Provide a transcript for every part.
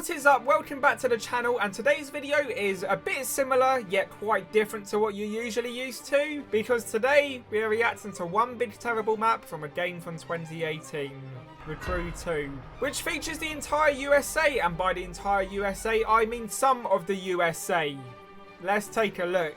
What is up? Welcome back to the channel, and today's video is a bit similar yet quite different to what you're usually used to, because today we are reacting to one big terrible map from a game from 2018, The Crew 2, which features the entire USA, and by the entire USA I mean some of the USA. Let's take a look.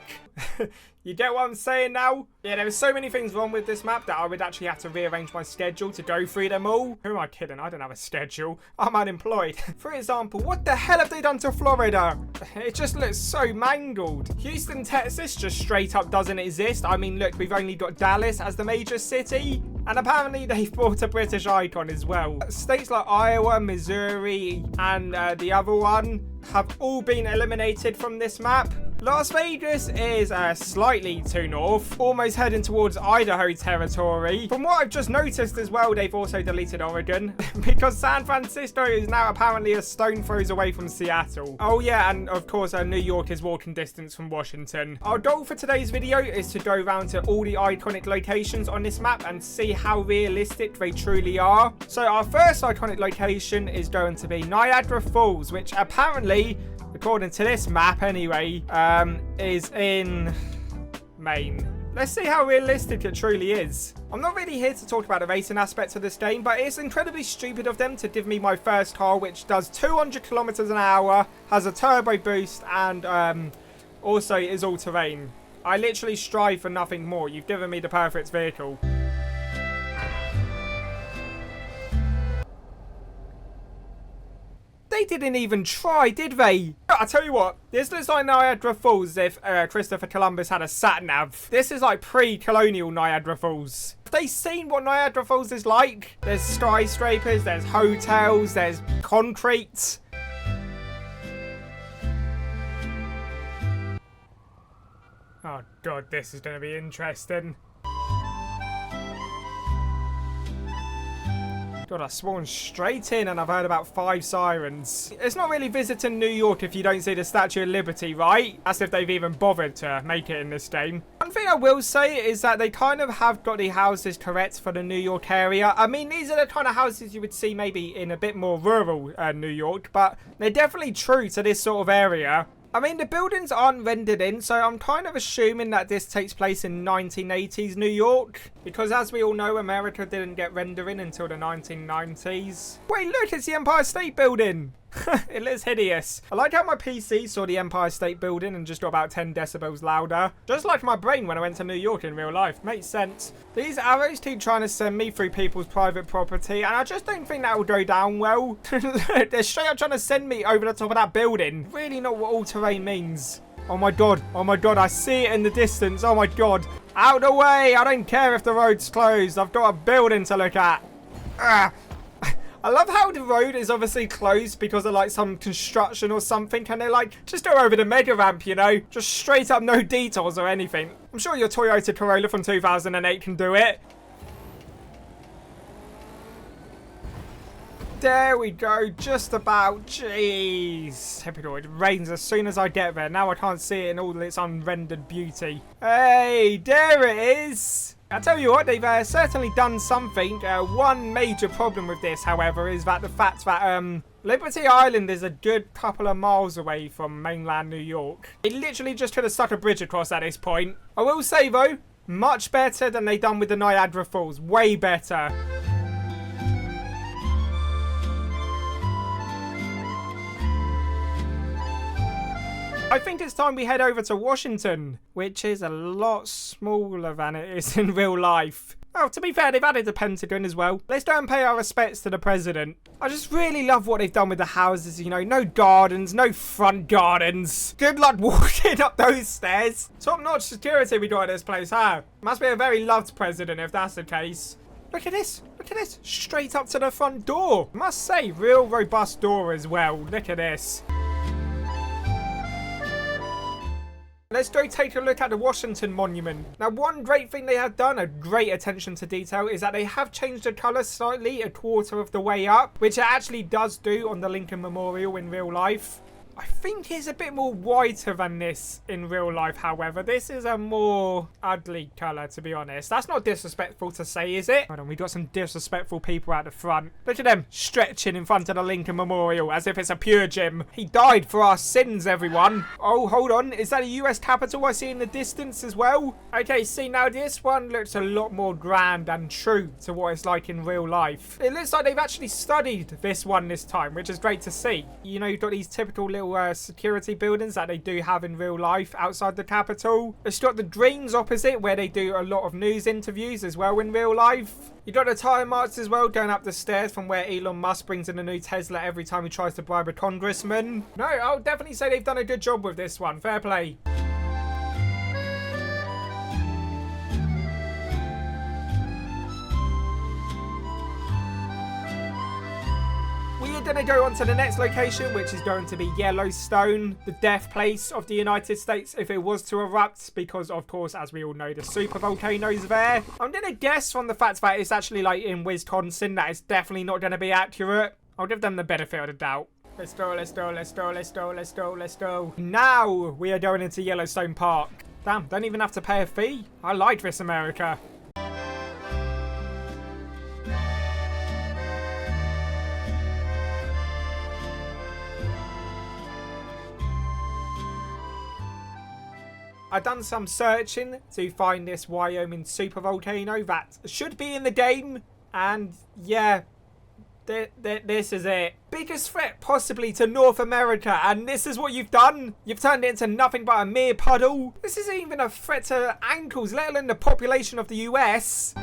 You get what I'm saying now? Yeah, there are so many things wrong with this map that I would actually have to rearrange my schedule to go through them all. Who am I kidding? I don't have a schedule. I'm unemployed. For example, what the hell have they done to Florida? It just looks so mangled. Houston, Texas just straight up doesn't exist. I mean, look, we've only got Dallas as the major city. And apparently they've brought a British icon as well. States like Iowa, Missouri, and the other one have all been eliminated from this map. Las Vegas is slightly to north, almost heading towards Idaho territory. From what I've just noticed as well, they've also deleted Oregon because San Francisco is now apparently a stone throws away from Seattle. Oh yeah, and of course New York is walking distance from Washington. Our goal for today's video is to go around to all the iconic locations on this map and see how realistic they truly are. So our first iconic location is going to be Niagara Falls, which apparently, according to this map anyway, is in Maine. Let's see how realistic it truly is. I'm not really here to talk about the racing aspects of this game, but it's incredibly stupid of them to give me my first car, which does 200 kilometers an hour, has a turbo boost, and also is all-terrain. I literally strive for nothing more. You've given me the perfect vehicle. They didn't even try, did they? I tell you what, this looks like Niagara Falls if Christopher Columbus had a sat-nav. This is like pre-colonial Niagara Falls. Have they seen what Niagara Falls is like? There's skyscrapers, there's hotels, there's concrete. Oh god, this is going to be interesting. God, I spawned straight in and I've heard about 5 sirens. It's not really visiting New York if you don't see the Statue of Liberty, right? As if they've even bothered to make it in this game. One thing I will say is that they kind of have got the houses correct for the New York area. I mean, these are the kind of houses you would see maybe in a bit more rural New York, but they're definitely true to this sort of area. I mean, the buildings aren't rendered in, so I'm kind of assuming that this takes place in 1980s New York. Because as we all know, America didn't get rendering until the 1990s. Wait, look, it's the Empire State Building. It looks hideous. I like how my PC saw the Empire State Building and just got about 10 decibels louder. Just like my brain when I went to New York in real life. Makes sense. These arrows keep trying to send me through people's private property, and I just don't think that will go down well. They're straight up trying to send me over the top of that building. Really not what all-terrain means. Oh my god, I see it in the distance. Oh my god. Out of the way, I don't care if the road's closed. I've got a building to look at. I love how the road is obviously closed because of like some construction or something, and they're like, just go over the mega ramp, you know, just straight up, no detours or anything. I'm sure your Toyota Corolla from 2008 can do it. There we go, just about. Jeez. Typical, it rains as soon as I get there. Now I can't see it in all its unrendered beauty. Hey, there it is. I tell you what, they've certainly done something. One major problem with this, however, is that the fact that Liberty Island is a good couple of miles away from mainland New York. They literally just could have stuck a bridge across at this point. I will say though, much better than they done with the Niagara Falls. Way better. I think it's time we head over to Washington, which is a lot smaller than it is in real life. Oh, to be fair, they've added the Pentagon as well. Let's go and pay our respects to the president. I just really love what they've done with the houses, you know, no gardens, no front gardens. Good luck walking up those stairs. Top-notch security we got at this place, huh? Must be a very loved president if that's the case. Look at this, straight up to the front door. Must say, real robust door as well. Look at this. Let's go take a look at the Washington Monument. Now, one great thing they have done, a great attention to detail, is that they have changed the colour slightly a quarter of the way up, which it actually does do on the Lincoln Memorial in real life. I think it's a bit more whiter than this in real life, however. This is a more ugly colour, to be honest. That's not disrespectful to say, is it? Hold on, we got some disrespectful people out the front. Look at them stretching in front of the Lincoln Memorial as if it's a pure gym. He died for our sins, everyone. Oh, hold on. Is that a US Capitol I see in the distance as well? Okay, see, now this one looks a lot more grand and true to what it's like in real life. It looks like they've actually studied this one this time, which is great to see. You know, you've got these typical little security buildings that they do have in real life outside the Capitol. It's got the Dreams opposite, where they do a lot of news interviews as well in real life. You got the tire marks as well going up the stairs from where Elon Musk brings in a new Tesla every time he tries to bribe a congressman. No, I'll definitely say they've done a good job with this one. Fair play. We are going to go on to the next location, which is going to be Yellowstone, the death place of the United States if it was to erupt, because of course, as we all know, the super volcano's there. I'm going to guess from the fact that it's actually like in Wisconsin that it's definitely not going to be accurate. I'll give them the benefit of the doubt. Let's go, let's go, let's go, let's go, let's go, let's go. Now we are going into Yellowstone Park. Damn, don't even have to pay a fee. I like this, America. I've done some searching to find this Wyoming supervolcano that should be in the game, and yeah, this is it. Biggest threat possibly to North America, and this is what you've done? You've turned it into nothing but a mere puddle? This isn't even a threat to ankles, let alone the population of the US.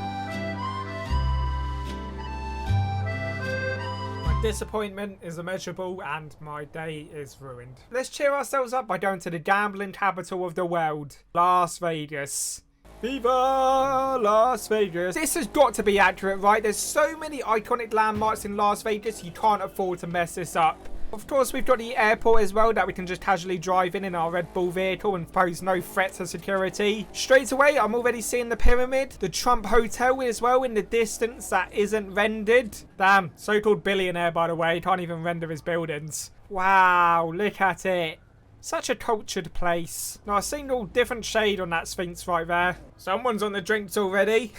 Disappointment is immeasurable and my day is ruined. Let's cheer ourselves up by going to the gambling capital of the world, Las Vegas. Viva Las Vegas. This has got to be accurate, right? There's so many iconic landmarks in Las Vegas, you can't afford to mess this up. Of course, we've got the airport as well that we can just casually drive in our Red Bull vehicle and pose no threat to security. Straight away, I'm already seeing the pyramid. The Trump Hotel as well in the distance that isn't rendered. Damn, so-called billionaire, by the way, can't even render his buildings. Wow, look at it. Such a cultured place. Now, I've seen all different shade on that Sphinx right there. Someone's on the drinks already.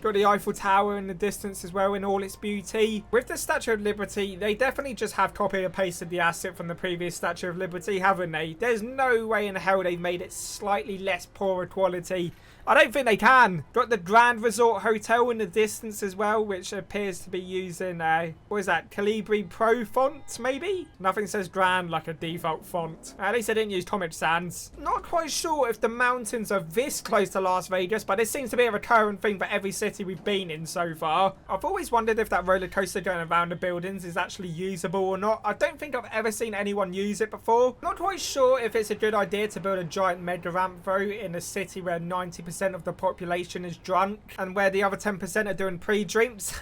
Got the Eiffel Tower in the distance as well in all its beauty. With the Statue of Liberty, they definitely just have copied and pasted the asset from the previous Statue of Liberty, haven't they? There's no way in hell they've made it slightly less poorer quality. I don't think they can. Got the Grand Resort Hotel in the distance as well, which appears to be using, what is that, Calibri Pro font, maybe? Nothing says Grand like a default font. At least I didn't use Comic Sans. Not quite sure if the mountains are this close to Las Vegas, but it seems to be a recurring thing for every city we've been in so far. I've always wondered if that roller coaster going around the buildings is actually usable or not. I don't think I've ever seen anyone use it before. Not quite sure if it's a good idea to build a giant mega ramp though in a city where 90% of the population is drunk and where the other 10% are doing pre-drinks.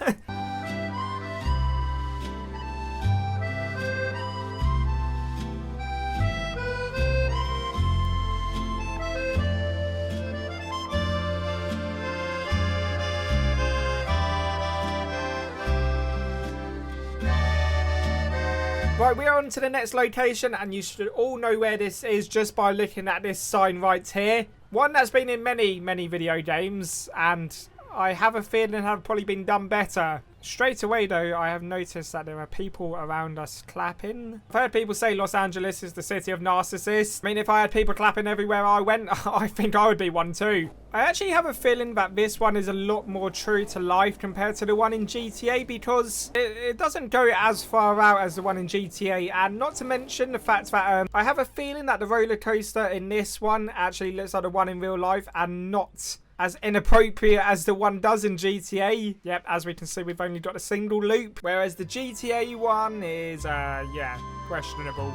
Right, we are on to the next location, and you should all know where this is just by looking at this sign right here. One that's been in many, many video games, and I have a feeling it had probably been done better. Straight away, though, I have noticed that there are people around us clapping. I've heard people say Los Angeles is the city of narcissists. I mean, if I had people clapping everywhere I went, I think I would be one too. I actually have a feeling that this one is a lot more true to life compared to the one in GTA, because it doesn't go as far out as the one in GTA, and not to mention the fact that I have a feeling that the roller coaster in this one actually looks like the one in real life and not as inappropriate as the one does in GTA. Yep, as we can see, we've only got a single loop, whereas the GTA one is, yeah, questionable.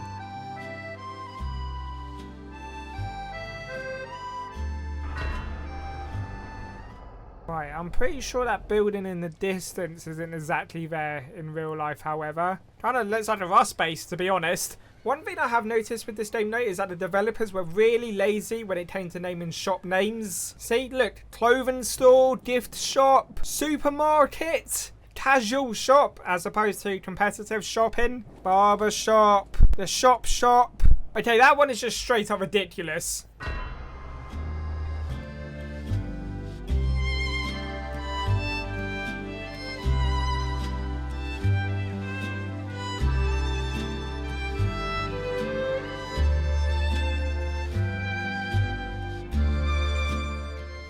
Right, I'm pretty sure that building in the distance isn't exactly there in real life, however. Kind of looks like a Rust base, to be honest. One thing I have noticed with this game, though, is that the developers were really lazy when it came to naming shop names. See, look, clothing store, gift shop, supermarket, casual shop, as opposed to competitive shopping, barber shop. The shop. Okay, that one is just straight up ridiculous.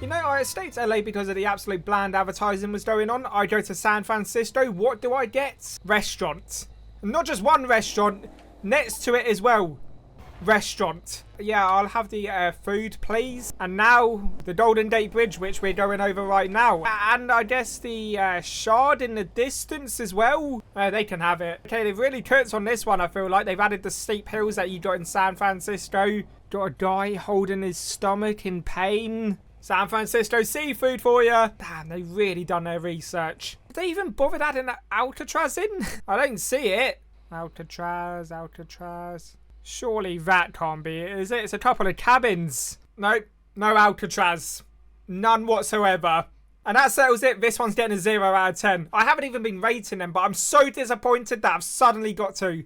You know, I stayed to LA because of the absolute bland advertising was going on. I go to San Francisco. What do I get? Restaurant. Not just one restaurant. Next to it as well. Restaurant. Yeah, I'll have the food, please. And now, the Golden Gate Bridge, which we're going over right now. And I guess the shard in the distance as well. They can have it. Okay, they've really cooked on this one, I feel like. They've added the steep hills that you got in San Francisco. Got a guy holding his stomach in pain. San Francisco seafood for you. Damn, they've really done their research. Did they even bother adding Alcatraz in? I don't see it. Alcatraz. Surely that can't be it, is it? It's a couple of cabins. Nope, no Alcatraz. None whatsoever. And that settles it. This one's getting a 0 out of 10. I haven't even been rating them, but I'm so disappointed that I've suddenly got to.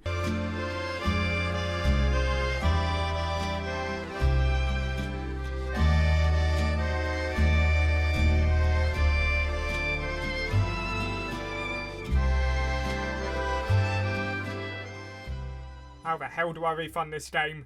How the hell do I refund this game?